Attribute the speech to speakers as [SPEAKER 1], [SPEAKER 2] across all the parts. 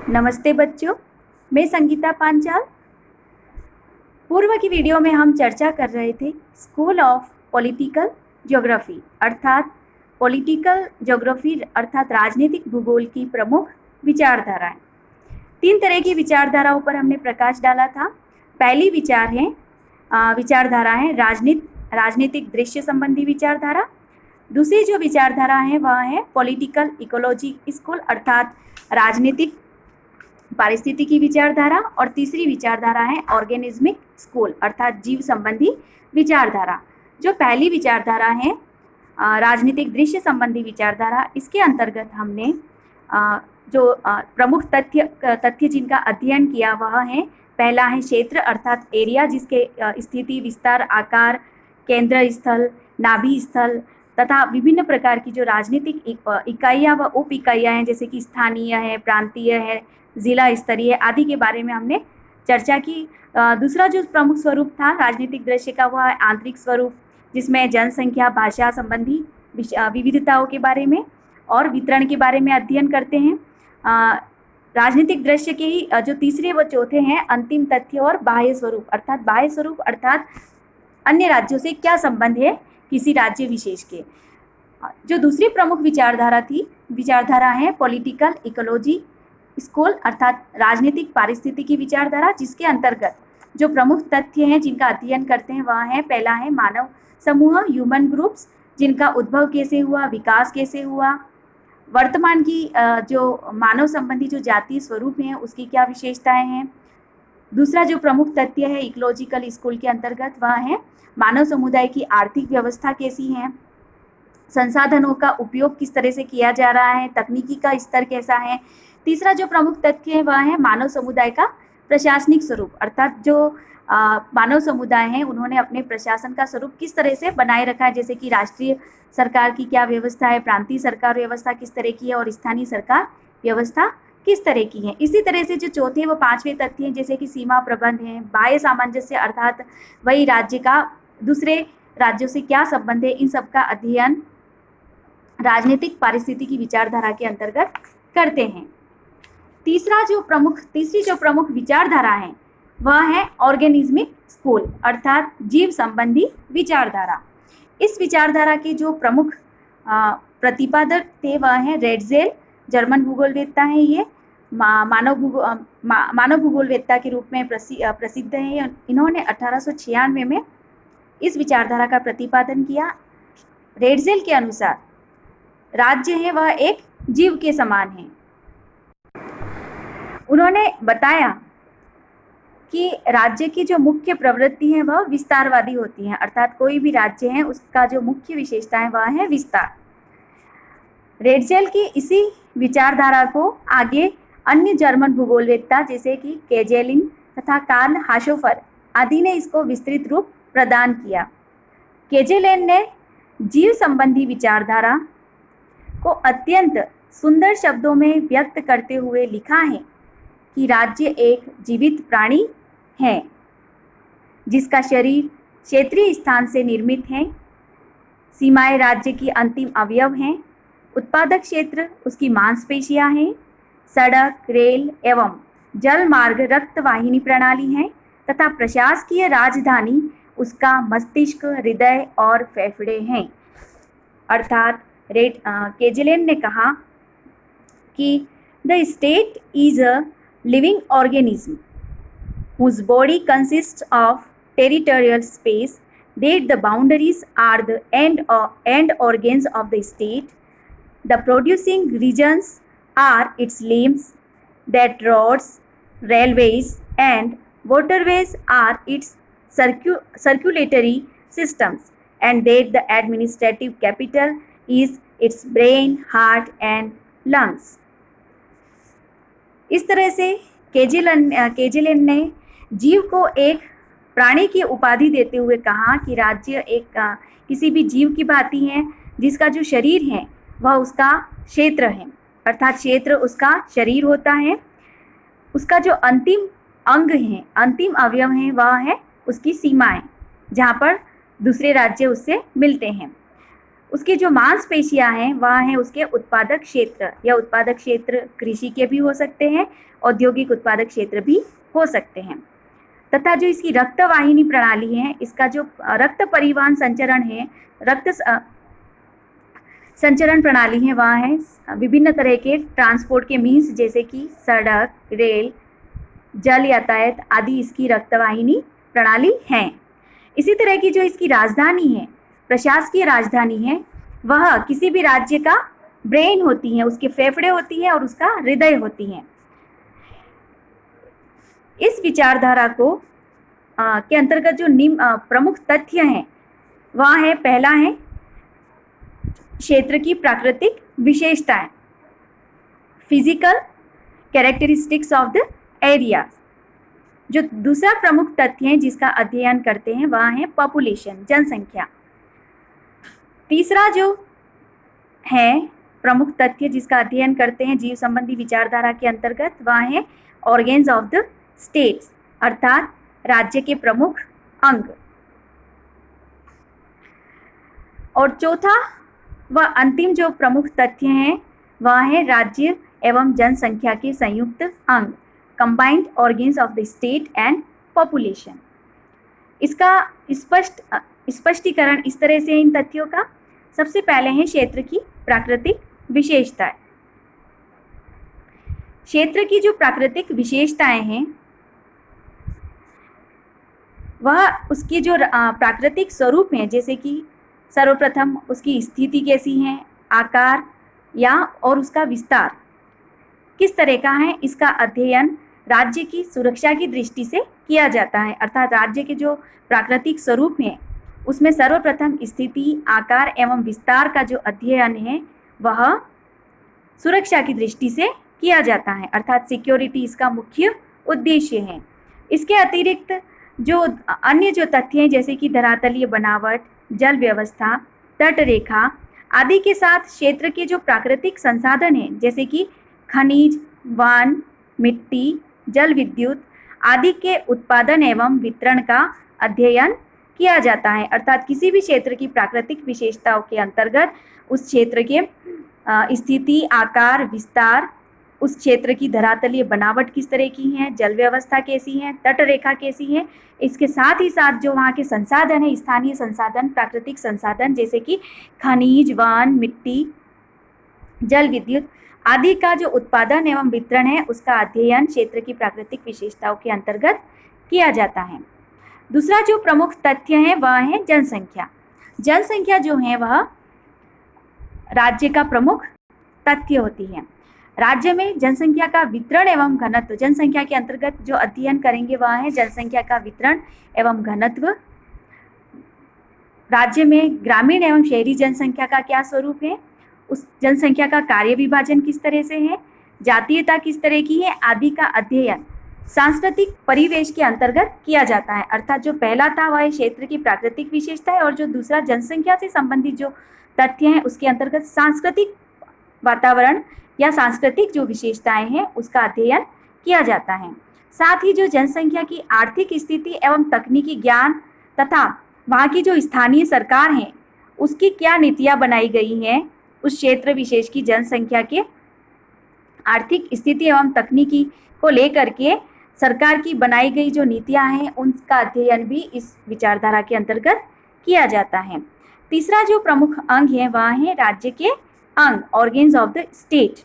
[SPEAKER 1] नमस्ते बच्चों, मैं संगीता पांचाल। पूर्व की वीडियो में हम चर्चा कर रहे थे स्कूल ऑफ पॉलिटिकल ज्योग्राफी अर्थात राजनीतिक भूगोल की प्रमुख विचारधाराएं। 3 तरह की विचारधाराओं पर हमने प्रकाश डाला था। पहली विचारधारा है राजनीतिक दृश्य संबंधी विचारधारा। दूसरी जो विचारधारा है वह है पॉलिटिकल इकोलॉजी स्कूल अर्थात राजनीतिक पारिस्थितिकी विचारधारा। और तीसरी विचारधारा है ऑर्गेनिज्मिक स्कूल अर्थात जीव संबंधी विचारधारा। जो पहली विचारधारा है राजनीतिक दृश्य संबंधी विचारधारा, इसके अंतर्गत हमने जो प्रमुख तथ्य जिनका अध्ययन किया वह है, पहला है क्षेत्र अर्थात एरिया, जिसके स्थिति, विस्तार, आकार, केंद्र स्थल, नाभि स्थल तथा विभिन्न प्रकार की जो राजनीतिक इकाइयाँ व उप इकाइयाँ हैं, जैसे कि स्थानीय है, प्रांतीय है, जिला स्तरीय आदि के बारे में हमने चर्चा की। दूसरा जो प्रमुख स्वरूप था राजनीतिक दृश्य का वह है आंतरिक स्वरूप, जिसमें जनसंख्या, भाषा संबंधी विविधताओं के बारे में और वितरण के बारे में अध्ययन करते हैं। राजनीतिक दृश्य के ही जो तीसरे व चौथे हैं अंतिम तथ्य और बाह्य स्वरूप अर्थात अन्य राज्यों से क्या संबंध है किसी राज्य विशेष के। जो दूसरी प्रमुख विचारधारा है पॉलिटिकल इकोलॉजी स्कूल अर्थात राजनीतिक पारिस्थितिकी विचारधारा, जिसके अंतर्गत जो प्रमुख तथ्य हैं जिनका अध्ययन करते हैं वह है, पहला है मानव समूह ह्यूमन ग्रुप्स, जिनका उद्भव कैसे हुआ, विकास कैसे हुआ, वर्तमान की जो मानव संबंधी जो जातीय स्वरूप हैं उसकी क्या विशेषताएं हैं। दूसरा जो प्रमुख तथ्य है इकोलॉजिकल स्कूल के अंतर्गत वह है मानव समुदाय की आर्थिक व्यवस्था कैसी है, संसाधनों का उपयोग किस तरह से किया जा रहा है, तकनीकी का स्तर कैसा है। तीसरा जो प्रमुख तथ्य है वह है मानव समुदाय का प्रशासनिक स्वरूप अर्थात जो मानव समुदाय हैं उन्होंने अपने प्रशासन का स्वरूप किस तरह से बनाए रखा है, जैसे कि राष्ट्रीय सरकार की क्या व्यवस्था है, प्रांतीय सरकार व्यवस्था किस तरह की है और स्थानीय सरकार व्यवस्था किस तरह की है। इसी तरह से जो चौथे व पांचवें तथ्य हैं, जैसे कि सीमा प्रबंध है, बाह्य सामंजस्य अर्थात वही राज्य का दूसरे राज्यों से क्या संबंध है, इन सब का अध्ययन राजनीतिक पारिस्थितिकी विचारधारा के अंतर्गत करते हैं। तीसरी जो प्रमुख विचारधारा है वह है ऑर्गेनिज्मिक स्कूल अर्थात जीव संबंधी विचारधारा। इस विचारधारा के जो प्रमुख प्रतिपादक थे वह है रेटजेल, जर्मन भूगोलवेत्ता है। ये मानव भूगोलवेत्ता के रूप में प्रसिद्ध है। इन्होंने 1896 में इस विचारधारा का प्रतिपादन किया। रेटजेल के अनुसार राज्य है वह एक जीव के समान है। उन्होंने बताया कि राज्य की जो मुख्य प्रवृत्ति है वह विस्तारवादी होती है अर्थात कोई भी राज्य है उसका जो मुख्य विशेषता है वह है विस्तार। रेटजेल की इसी विचारधारा को आगे अन्य जर्मन भूगोलवेत्ता जैसे कि केजेलिन तथा कार्ल हाशोफर आदि ने इसको विस्तृत रूप प्रदान किया। केजेलिन ने जीव संबंधी विचारधारा को अत्यंत सुंदर शब्दों में व्यक्त करते हुए लिखा है कि राज्य एक जीवित प्राणी है जिसका शरीर क्षेत्रीय स्थान से निर्मित है, सीमाएं राज्य की अंतिम अवयव हैं, उत्पादक क्षेत्र उसकी मांसपेशियां हैं, सड़क, रेल एवं जल मार्ग रक्तवाहिनी प्रणाली है तथा प्रशासकीय राजधानी उसका मस्तिष्क, हृदय और फेफड़े हैं। अर्थात केजेलेन ने कहा कि the state is a living organism whose body consists of territorial space, that the boundaries are the end organs of the state, the producing regions are its limbs, that roads, railways and waterways are its circulatory systems, and that the administrative capital is its brain, heart and lungs. इस तरह से केजेलेन ने जीव को एक प्राणी की उपाधि देते हुए कहा कि राज्य एक किसी भी जीव की भांति है जिसका जो शरीर है वह उसका क्षेत्र है अर्थात क्षेत्र उसका शरीर होता है। उसका जो अंतिम अंग है, अंतिम अवयव है वह है उसकी सीमाएं, जहाँ पर दूसरे राज्य उससे मिलते हैं। उसकी जो मांसपेशियां हैं वह है उसके उत्पादक क्षेत्र। यह उत्पादक क्षेत्र कृषि के भी हो सकते हैं, औद्योगिक उत्पादक क्षेत्र भी हो सकते हैं। तथा जो इसकी रक्तवाहिनी प्रणाली है, इसका जो रक्त परिवहन संचरण है, संचरण प्रणाली है, वह है विभिन्न तरह के ट्रांसपोर्ट के मीन्स जैसे कि सड़क, रेल, जल यातायात आदि इसकी रक्तवाहिनी प्रणाली हैं। इसी तरह की जो इसकी राजधानी है, प्रशासकीय राजधानी है, वह किसी भी राज्य का ब्रेन होती है, उसके फेफड़े होती है और उसका हृदय होती है। इस विचारधारा को के अंतर्गत जो प्रमुख तथ्य हैं वह है, पहला है क्षेत्र की प्राकृतिक विशेषताएं, physical characteristics of the area. जो दूसरा प्रमुख तथ्य है जिसका अध्ययन करते हैं वह है पॉपुलेशन, जनसंख्या। तीसरा जो है प्रमुख तथ्य जिसका अध्ययन करते हैं जीव संबंधी विचारधारा के अंतर्गत वह है ऑर्गेन्स ऑफ द स्टेट्स, अर्थात राज्य के प्रमुख अंग। और चौथा व अंतिम जो प्रमुख तथ्य हैं वह है राज्य एवं जनसंख्या के संयुक्त अंग, combined organs of the state and population. इसका स्पष्टीकरण इस तरह से इन तथ्यों का, सबसे पहले है क्षेत्र की प्राकृतिक विशेषताएं। क्षेत्र की जो प्राकृतिक विशेषताएं हैं वह उसकी जो प्राकृतिक स्वरूप है, जैसे कि सर्वप्रथम उसकी स्थिति कैसी है, आकार या और उसका विस्तार किस तरह का है, इसका अध्ययन राज्य की सुरक्षा की दृष्टि से किया जाता है। अर्थात राज्य के जो प्राकृतिक स्वरूप हैं उसमें सर्वप्रथम स्थिति, आकार एवं विस्तार का जो अध्ययन है वह सुरक्षा की दृष्टि से किया जाता है, अर्थात सिक्योरिटी इसका मुख्य उद्देश्य है। इसके अतिरिक्त जो अन्य जो तथ्य हैं जैसे कि धरातलीय बनावट, जल व्यवस्था, तट रेखा आदि के साथ क्षेत्र के जो प्राकृतिक संसाधन हैं जैसे कि खनिज, वन, मिट्टी, जल विद्युत आदि के उत्पादन एवं वितरण का अध्ययन किया जाता है। अर्थात किसी भी क्षेत्र की प्राकृतिक विशेषताओं के अंतर्गत उस क्षेत्र के स्थिति, आकार, विस्तार, उस क्षेत्र की धरातलीय बनावट किस तरह की है, जल व्यवस्था कैसी है, तट रेखा कैसी है, इसके साथ ही साथ जो वहाँ के संसाधन है, स्थानीय संसाधन, प्राकृतिक संसाधन जैसे कि खनिज, वन, मिट्टी, जल विद्युत आदि का जो उत्पादन एवं वितरण है उसका अध्ययन क्षेत्र की प्राकृतिक विशेषताओं के अंतर्गत किया जाता है। दूसरा जो प्रमुख तथ्य है वह है जनसंख्या। जनसंख्या जो है वह राज्य का प्रमुख तथ्य होती है। राज्य में जनसंख्या का वितरण एवं घनत्व, जनसंख्या के अंतर्गत जो अध्ययन करेंगे वह है जनसंख्या का वितरण एवं घनत्व। राज्य में ग्रामीण एवं शहरी जनसंख्या का क्या स्वरूप है, उस जनसंख्या का कार्य विभाजन किस तरह से है, जातीयता किस तरह की है आदि का अध्ययन सांस्कृतिक परिवेश के अंतर्गत किया जाता है। अर्थात जो पहला था वह क्षेत्र की प्राकृतिक विशेषता है और जो दूसरा जनसंख्या से संबंधित जो तथ्य हैं उसके अंतर्गत सांस्कृतिक वातावरण या सांस्कृतिक जो विशेषताएं हैं उसका अध्ययन किया जाता है। साथ ही जो जनसंख्या की आर्थिक स्थिति एवं तकनीकी ज्ञान तथा वहाँ की जो स्थानीय सरकार है उसकी क्या नीतियाँ बनाई गई हैं, उस क्षेत्र विशेष की जनसंख्या के आर्थिक स्थिति एवं तकनीकी को लेकर के सरकार की बनाई गई जो नीतियाँ हैं उनका अध्ययन भी इस विचारधारा के अंतर्गत किया जाता है। तीसरा जो प्रमुख अंग है वह है राज्य के अंग, ऑर्गेन्स ऑफ द स्टेट।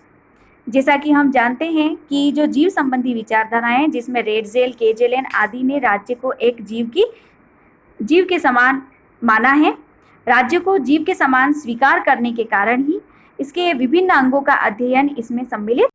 [SPEAKER 1] जैसा कि हम जानते हैं कि जो जीव संबंधी विचारधाराएं हैं जिसमें रेडजेल, केजेलेन आदि ने राज्य को एक जीव के समान माना है। राज्य को जीव के समान स्वीकार करने के कारण ही इसके विभिन्न अंगों का अध्ययन इसमें सम्मिलित